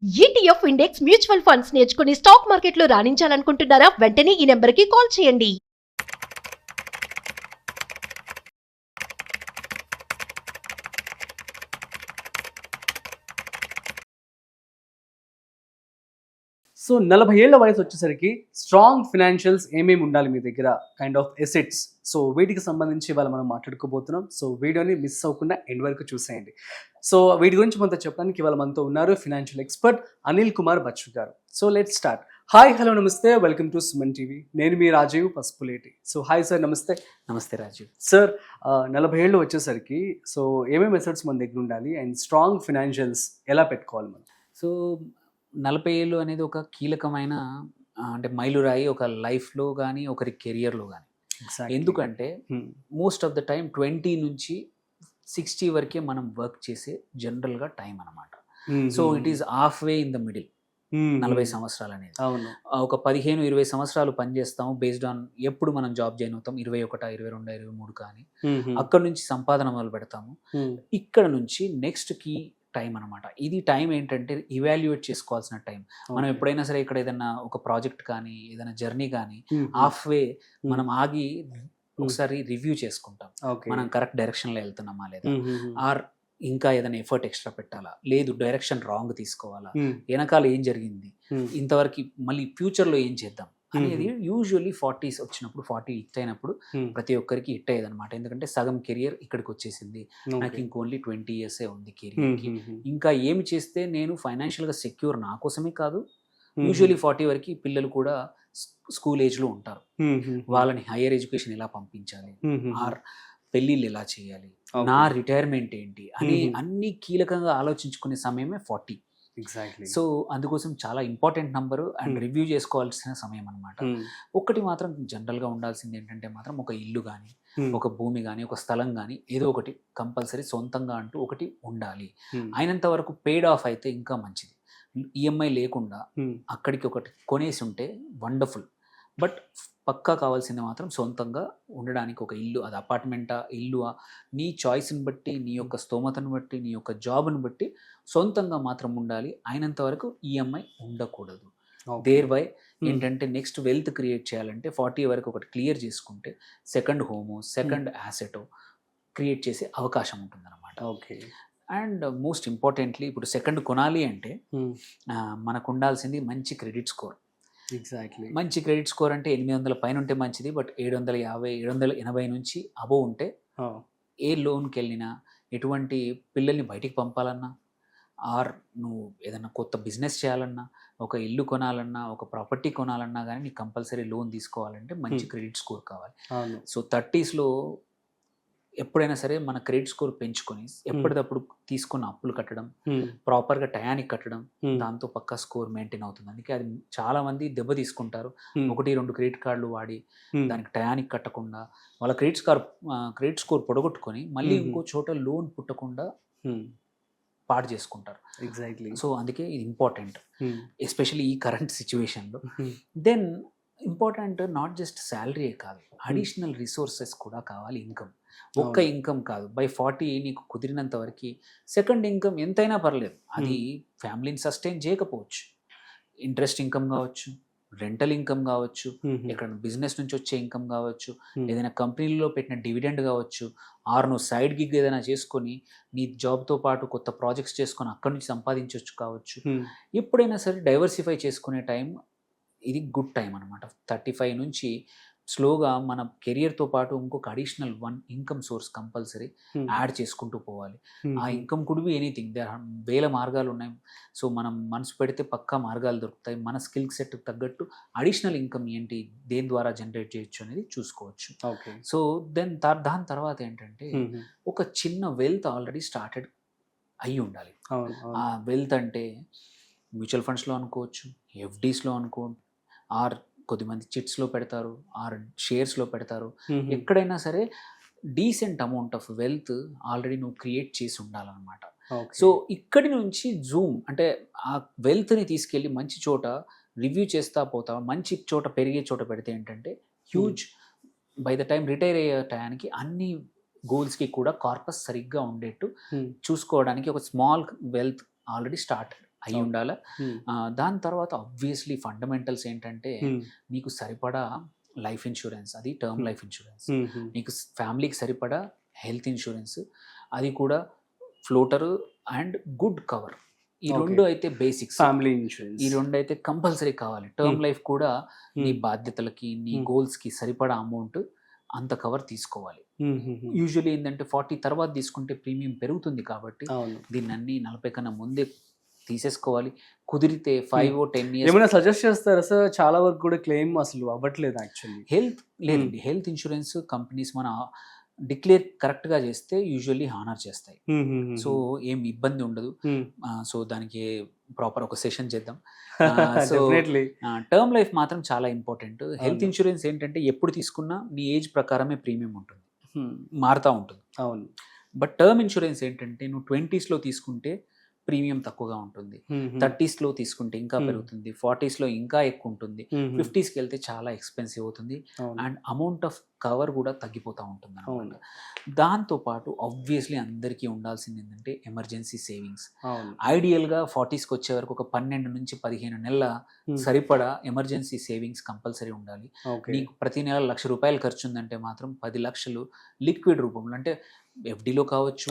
ETF index mutual funds నేర్చుకుని stock మార్కెట్లో రాణించాలనుకుంటున్నారా? వెంటనే ఈ నెంబర్కి కాల్ చేయండి. సో 40 ఏళ్ల వయసు వచ్చేసరికి స్ట్రాంగ్ ఫినాన్షియల్స్ ఏమేమి ఉండాలి మీ దగ్గర, కైండ్ ఆఫ్ ఎసెట్స్. సో వీటికి సంబంధించి ఇవాళ మనం మాట్లాడుకోబోతున్నాం. సో వీడియోని మిస్ అవ్వకుండా ఎండ్ వరకు చూసేయండి. సో వీటి గురించి మనతో చెప్పడానికి ఇవాళ మనతో ఉన్నారు financial expert Anil Kumar Bachchu garu. So let's start. Hi, hello, నమస్తే, వెల్కమ్ టు సుమన్ టీవీ. నేను మీ Rajeev Pasupuleti. So hi sir, నమస్తే. నమస్తే రాజీవ్. సార్, 40 ఏళ్ళు వచ్చేసరికి సో ఏమేమి ఎసెట్స్ మన దగ్గర ఉండాలి అండ్ స్ట్రాంగ్ ఫినాన్షియల్స్ ఎలా పెట్టుకోవాలి మనం? సో 40 ఏళ్ళు అనేది ఒక కీలకమైన అంటే మైలురాయి ఒక లైఫ్లో కానీ ఒకరి కెరియర్లో కానీ. ఎందుకంటే మోస్ట్ ఆఫ్ ద టైం 20 నుంచి 60 వరకే మనం వర్క్ చేసే జనరల్గా టైం అనమాట. So it is half way in the middle. 40 సంవత్సరాలు అనేది ఒక 15-20 సంవత్సరాలు పనిచేస్తాము బేస్డ్ ఆన్ ఎప్పుడు మనం జాబ్ జాయిన్ అవుతాం, 21, 22, 23 కానీ అక్కడ నుంచి సంపాదన మొదలు పెడతాము. ఇక్కడ నుంచి నెక్స్ట్ కి టైం అనమాట. ఇది టైం ఏంటంటే ఇవాల్యుయేట్ చేసుకోవాల్సిన టైం. మనం ఎప్పుడైనా సరే ఇక్కడ ఏదైనా ఒక ప్రాజెక్ట్ కానీ ఏదైనా జర్నీ కానీ హాఫ్ వే మనం ఆగి ఒకసారి రివ్యూ చేసుకుంటాం, మనం కరెక్ట్ డైరెక్షన్లో వెళ్తున్నామా లేదా, ఆర్ ఇంకా ఏదైనా ఎఫర్ట్ ఎక్స్ట్రా పెట్టాలా, లేదు డైరెక్షన్ రాంగ్ తీసుకోవాలా, వెనకాల ఏం జరిగింది, ఇంతవరకు మళ్ళీ ఫ్యూచర్లో ఏం చేద్దాం అనేది యూజువల్లీ 40s వచ్చినప్పుడు 40 హిట్ అయినప్పుడు ప్రతి ఒక్కరికి హిట్ అయ్యేది అనమాట. ఎందుకంటే సగం కెరియర్ ఇక్కడికి వచ్చేసింది, నాకు ఇంకోన్లీ 20 years ఉంది కెరియర్కి, ఇంకా ఏమి చేస్తే నేను ఫైనాన్షియల్గా సెక్యూర్ నా కోసమే కాదు, యూజువల్లీ 40 వరకు పిల్లలు కూడా స్కూల్ ఏజ్లో ఉంటారు, వాళ్ళని హైయర్ ఎడ్యుకేషన్ ఎలా పంపించాలి, ఆర్ పెళ్ళిళ్ళు ఎలా చేయాలి, నా రిటైర్మెంట్ ఏంటి అని అన్ని కీలకంగా ఆలోచించుకునే సమయమే 40. ఎగ్జాక్ట్లీ. సో అందుకోసం చాలా ఇంపార్టెంట్ నంబరు అండ్ రివ్యూ చేసుకోవాల్సిన సమయం అనమాట. ఒకటి మాత్రం జనరల్గా ఉండాల్సింది ఏంటంటే మాత్రం ఒక ఇల్లు కానీ ఒక భూమి కానీ ఒక స్థలం కానీ ఏదో ఒకటి కంపల్సరీ సొంతంగా అంటూ ఒకటి ఉండాలి. అయినంత వరకు పేడ్ ఆఫ్ అయితే ఇంకా మంచిది. ఈఎంఐ లేకుండా అక్కడికి ఒకటి కొనేసి ఉంటే వండర్ఫుల్. బట్ పక్కా కావాల్సింది మాత్రం సొంతంగా ఉండడానికి ఒక ఇల్లు, అది అపార్ట్మెంటా ఇల్లువా నీ చాయిస్ని బట్టి, నీ యొక్క స్తోమతను బట్టి, నీ యొక్క జాబ్ని బట్టి సొంతంగా మాత్రం ఉండాలి. అయినంత వరకు ఈఎంఐ ఉండకూడదు. దేర్ బై ఏంటంటే నెక్స్ట్ వెల్త్ క్రియేట్ చేయాలంటే 40 వరకు ఒకటి క్లియర్ చేసుకుంటే సెకండ్ హోము సెకండ్ యాసెటో క్రియేట్ చేసే అవకాశం ఉంటుంది అనమాట. ఓకే. అండ్ మోస్ట్ ఇంపార్టెంట్లీ ఇప్పుడు సెకండ్ కొనాలి అంటే మనకు ఉండాల్సింది మంచి క్రెడిట్ స్కోర్. ఎగ్జాక్ట్లీ. మంచి క్రెడిట్ స్కోర్ అంటే 800 పైన ఉంటే మంచిది, బట్ 750, 780 నుంచి అబోవ్ ఉంటే ఏ లోన్కి వెళ్ళినా, ఎటువంటి పిల్లల్ని బయటికి పంపాలన్నా, ఆర్ నువ్వు ఏదైనా కొత్త బిజినెస్ చేయాలన్నా, ఒక ఇల్లు కొనాలన్నా, ఒక ప్రాపర్టీ కొనాలన్నా కానీ నీకు కంపల్సరీ లోన్ తీసుకోవాలంటే మంచి క్రెడిట్ స్కోర్ కావాలి. సో 30sలో ఎప్పుడైనా సరే మన క్రెడిట్ స్కోర్ పెంచుకొని ఎప్పటికప్పుడు తీసుకున్న అప్పులు కట్టడం, ప్రాపర్గా టయానికి కట్టడం, దాంతో పక్కా స్కోర్ మెయింటైన్ అవుతుంది. అందుకే అది చాలా మంది దెబ్బ తీసుకుంటారు. 1-2 క్రెడిట్ కార్డులు వాడి దానికి టయానికి కట్టకుండా వాళ్ళ క్రెడిట్ స్కోర్ పొడగొట్టుకొని మళ్ళీ ఇంకో చోట లోన్ పుట్టకుండా పాడు చేసుకుంటారు. ఎగ్జాక్ట్లీ. సో అందుకే ఇది ఇంపార్టెంట్, ఎస్పెషల్లీ ఈ కరెంట్ సిచ్యువేషన్లో. దెన్ ఇంపార్టెంట్ నాట్ జస్ట్ శాలరీయే కాదు, అడిషనల్ రిసోర్సెస్ కూడా కావాలి. ఇన్కమ్ ఒక్క ఇన్కమ్ కాదు. బై 40 నీకు కుదిరినంత వరకు సెకండ్ ఇన్కమ్ ఎంతైనా పర్లేదు. అది ఫ్యామిలీని సస్టైన్ చేయకపోవచ్చు, ఇంట్రెస్ట్ ఇన్కమ్ కావచ్చు, రెంటల్ ఇన్కమ్ కావచ్చు, ఎక్కడ బిజినెస్ నుంచి వచ్చే ఇన్కమ్ కావచ్చు, ఏదైనా కంపెనీలో పెట్టిన డివిడెండ్ కావచ్చు, ఆర్ నువ్వు సైడ్ గిగ్ ఏదైనా చేసుకొని నీ జాబ్తో పాటు కొత్త ప్రాజెక్ట్స్ చేసుకొని అక్కడి నుంచి సంపాదించవచ్చు కావచ్చు. ఎప్పుడైనా సరే డైవర్సిఫై చేసుకునే టైం ఇది గుడ్ టైం అనమాట. 35 నుంచి స్లోగా మన కెరియర్తో పాటు ఇంకొక additional 1 income source compulsory add చేసుకుంటూ పోవాలి. ఆ ఇన్కమ్ కుడ్ బి ఎనీథింగ్. వేల మార్గాలు ఉన్నాయి. సో మనం మనసు పెడితే పక్కా మార్గాలు దొరుకుతాయి. మన స్కిల్ సెట్ తగ్గట్టు అడిషనల్ ఇన్కమ్ ఏంటి, దేని ద్వారా జనరేట్ చేయొచ్చు అనేది చూసుకోవచ్చు. సో దాని తర్వాత ఏంటంటే ఒక చిన్న వెల్త్ ఆల్రెడీ స్టార్టెడ్ అయ్యి ఉండాలి. ఆ వెల్త్ అంటే మ్యూచువల్ ఫండ్స్లో అనుకోవచ్చు, ఎఫ్డీస్లో అనుకోవచ్చు, ఆర్ కొద్దిమంది చిట్స్లో పెడతారు, ఆర్ షేర్స్లో పెడతారు. ఎక్కడైనా సరే decent amount of wealth already నువ్వు క్రియేట్ చేసి ఉండాలన్నమాట. సో ఇక్కడి నుంచి జూమ్ అంటే ఆ వెల్త్ని తీసుకెళ్ళి మంచి చోట రివ్యూ చేస్తా పోతా, మంచి చోట పెరిగే చోట పెడితే ఏంటంటే huge by the time retire అయ్యే టయానికి అన్ని గోల్స్కి కూడా కార్పస్ సరిగ్గా ఉండేట్టు చూసుకోవడానికి ఒక స్మాల్ వెల్త్ ఆల్రెడీ స్టార్ట్ అయి ఉండాలి. దాని తర్వాత ఆబ్వియస్లీ ఫండమెంటల్స్ ఏంటంటే నీకు సరిపడా లైఫ్ ఇన్సూరెన్స్, అది టర్మ్ లైఫ్ ఇన్సూరెన్స్, నీకు ఫ్యామిలీకి సరిపడా హెల్త్ ఇన్సూరెన్స్, అది కూడా ఫ్లోటర్ అండ్ గుడ్ కవర్. ఈ రెండు అయితే బేసిక్స్. ఫ్యామిలీ ఇన్సూరెన్స్ ఈ రెండు అయితే కంపల్సరీ కావాలి. టర్మ్ లైఫ్ కూడా నీ బాధ్యతలకి నీ గోల్స్కి సరిపడా అమౌంట్ అంత కవర్ తీసుకోవాలి. యూజువల్లీ ఏంటంటే 40 తర్వాత తీసుకుంటే ప్రీమియం పెరుగుతుంది కాబట్టి దీన్ని అన్ని 40 కన్నా ముందే తీసేసుకోవాలి. కుదిరితే 5 or 10 years. ఏమైనా సజెస్ట్ చేస్తారా సార్? చాలా వరకు కూడా క్లెయిమ్ అసలు అవ్వట్లేదు యాక్చువల్లీ. హెల్త్ లేదండి, హెల్త్ ఇన్సూరెన్స్ కంపెనీస్ మన డిక్లేర్ కరెక్ట్గా చేస్తే యూజువల్లీ హానర్ చేస్తాయి. సో ఏం ఇబ్బంది ఉండదు. సో దానికి ప్రాపర్ ఒక సెషన్ చేద్దాం. సో టర్మ్ లైఫ్ మాత్రం చాలా ఇంపార్టెంట్. హెల్త్ ఇన్సూరెన్స్ ఏంటంటే ఎప్పుడు తీసుకున్నా నీ ఏజ్ ప్రకారమే ప్రీమియం ఉంటుంది, మారుతూ ఉంటుంది. అవును. బట్ టర్మ్ ఇన్సూరెన్స్ ఏంటంటే నువ్వు 20s తీసుకుంటే ప్రీమియం తక్కువగా ఉంటుంది, 30s తీసుకుంటే ఇంకా పెరుగుతుంది, 40s ఇంకా ఎక్కువ ఉంటుంది, 50s వెళ్తే చాలా ఎక్స్పెన్సివ్ అవుతుంది అండ్ అమౌంట్ ఆఫ్ కవర్ కూడా తగ్గిపోతూ ఉంటుంది అనమాట. దాంతోపాటు ఆబ్వియస్లీ అందరికీ ఉండాల్సింది ఏంటంటే ఎమర్జెన్సీ సేవింగ్స్. ఐడియల్గా 40s వచ్చే వరకు ఒక 12 నుంచి 15 నెలల సరిపడా ఎమర్జెన్సీ సేవింగ్స్ కంపల్సరీ ఉండాలి. నీకు ప్రతి నెల ₹1,00,000 ఖర్చు ఉందంటే మాత్రం 10 లక్షలు లిక్విడ్ రూపంలో, అంటే ఎఫ్డీలో కావచ్చు,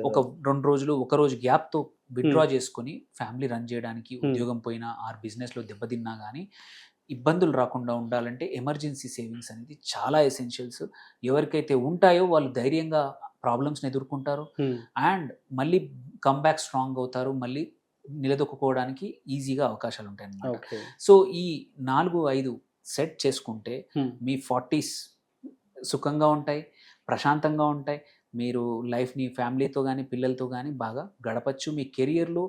ఒక 2 రోజులు ఒక రోజు గ్యాప్తో విత్డ్రా చేసుకొని ఫ్యామిలీ రన్ చేయడానికి, ఉద్యోగం పోయినా ఆర్ బిజినెస్లో దెబ్బతిన్నా కానీ ఇబ్బందులు రాకుండా ఉండాలంటే ఎమర్జెన్సీ సేవింగ్స్ అనేది చాలా ఎసెన్షియల్స్. ఎవరికైతే ఉంటాయో వాళ్ళు ధైర్యంగా ప్రాబ్లమ్స్ని ఎదుర్కొంటారు అండ్ మళ్ళీ కమ్బ్యాక్ స్ట్రాంగ్ అవుతారు, మళ్ళీ నిలదొక్కుకోవడానికి ఈజీగా అవకాశాలు ఉంటాయి అన్నమాట. సో ఈ 4-5 సెట్ చేసుకుంటే మీ 40s సుఖంగా ఉంటాయి, ప్రశాంతంగా ఉంటాయి. మీరు లైఫ్ని ఫ్యామిలీతో కానీ పిల్లలతో కానీ బాగా గడపచ్చు. మీ కెరియర్లో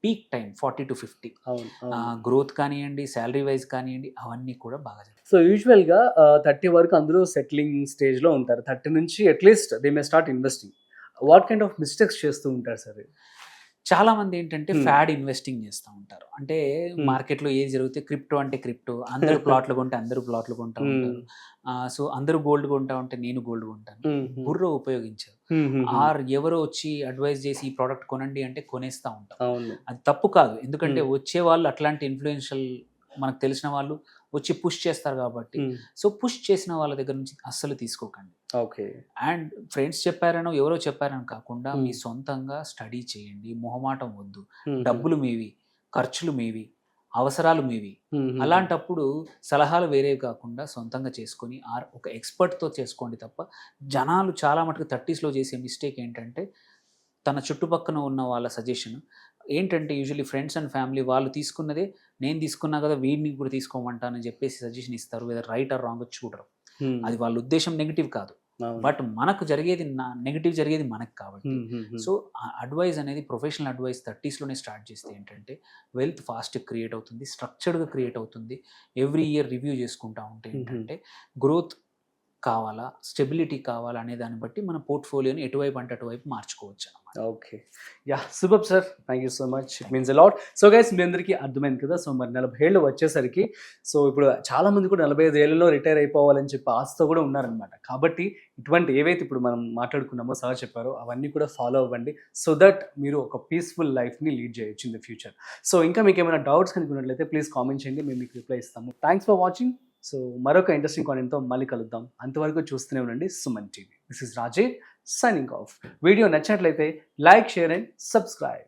పీక్ టైం 40 to 50 గ్రోత్ కానివ్వండి, శాలరీ వైజ్ కానివ్వండి, అవన్నీ కూడా బాగా జరుగుతాయి. సో యూజువల్గా 30 వరకు అందరూ సెటిలింగ్ స్టేజ్లో ఉంటారు. 30 నుంచి at least they may start investing. What kind of mistakes చేస్తూ ఉంటారు సార్? చాలా మంది ఏంటంటే ఫ్యాడ్ ఇన్వెస్టింగ్ చేస్తూ ఉంటారు. అంటే మార్కెట్లో ఏది జరిగితే క్రిప్టో అంటే క్రిప్టో, అందరూ ప్లాట్లు కొంటే అందరూ ప్లాట్లు కొంటా ఉంటారు. సో అందరూ గోల్డ్ కొంటా ఉంటే నేను గోల్డ్ కొంటాను. బుర్ర ఉపయోగించారు. ఆర్ ఎవరో వచ్చి అడ్వైజ్ చేసి ఈ ప్రోడక్ట్ కొనండి అంటే కొనేస్తూ ఉంటాం. అది తప్పు కాదు, ఎందుకంటే వచ్చే వాళ్ళు అట్లాంటి ఇన్ఫ్లుయెన్షియల్ మనకు తెలిసిన వాళ్ళు వచ్చి పుష్ చేస్తారు కాబట్టి. సో పుష్ చేసిన వాళ్ళ దగ్గర నుంచి అస్సలు తీసుకోకండి. ఓకే. అండ్ ఫ్రెండ్స్ చెప్పారనో ఎవరో చెప్పారని కాకుండా మీ సొంతంగా స్టడీ చేయండి. మొహమాటం వద్దు. డబ్బులు మీవి, ఖర్చులు మీవి, అవసరాలు మీవి. అలాంటప్పుడు సలహాలు వేరేవి కాకుండా సొంతంగా చేసుకొని ఒక ఎక్స్పర్ట్తో చేసుకోండి తప్ప. జనాలు చాలా మటుకు 30s చేసే మిస్టేక్ ఏంటంటే తన చుట్టుపక్కన ఉన్న వాళ్ళ సజెషన్ ఏంటంటే యూజువల్లీ ఫ్రెండ్స్ అండ్ ఫ్యామిలీ వాళ్ళు తీసుకున్నదే నేను తీసుకున్నా కదా వీడిని కూడా తీసుకోమంటానని చెప్పేసి సజెషన్ ఇస్తారు. లేదా రైట్ ఆర్ రాంగ్ చూడరు. అది వాళ్ళ ఉద్దేశం నెగిటివ్ కాదు, బట్ మనకు జరిగేది నెగిటివ్ జరిగేది మనకు కాబట్టి. సో అడ్వైస్ అనేది ప్రొఫెషనల్ అడ్వైస్ 30s స్టార్ట్ చేస్తే ఏంటంటే వెల్త్ ఫాస్ట్ క్రియేట్ అవుతుంది, స్ట్రక్చర్డ్గా క్రియేట్ అవుతుంది. ఎవ్రీ ఇయర్ రివ్యూ చేసుకుంటా ఉంటే ఏంటంటే గ్రోత్ కావాలా, స్టెబిలిటీ కావాలా అనే దాన్ని బట్టి మన పోర్ట్ఫోలియోని ఎటువైపు అంటే అటువైపు మార్చుకోవచ్చు అన్నమాట. Okay, ya, super sir, thank you so much, it means a lot. So guys, మీ అందరికీ అర్థమైంది కదా. సో మరి 40 ఏళ్ళు వచ్చేసరికి, సో ఇప్పుడు చాలా మంది కూడా 45 ఏళ్ళలో రిటైర్ అయిపోవాలని చెప్పి ఆశతో కూడా ఉన్నారనమాట. కాబట్టి ఇటువంటి ఏవైతే ఇప్పుడు మనం మాట్లాడుకున్నామో సార్ చెప్పారో అవన్నీ కూడా ఫాలో అవ్వండి. సో దట్ మీరు ఒక పీస్ఫుల్ లైఫ్ని లీడ్ చేయొచ్చు ఇన్ ద ఫ్యూచర్. సో ఇంకా మీకు ఏమైనా డౌట్స్ కనుక్కున్నట్లయితే ప్లీజ్ కామెంట్ చేయండి, మేము మీకు రిప్లై ఇస్తాము. Thanks for watching. సో మరొక ఇంట్రెస్టింగ్ కాంటెంట్తో మళ్ళీ కలుద్దాం. అంతవరకు చూస్తూనే ఉండండి Suman TV. This is Raje signing off. Video నచ్చినట్లయితే లైక్, షేర్ అండ్ సబ్స్క్రైబ్.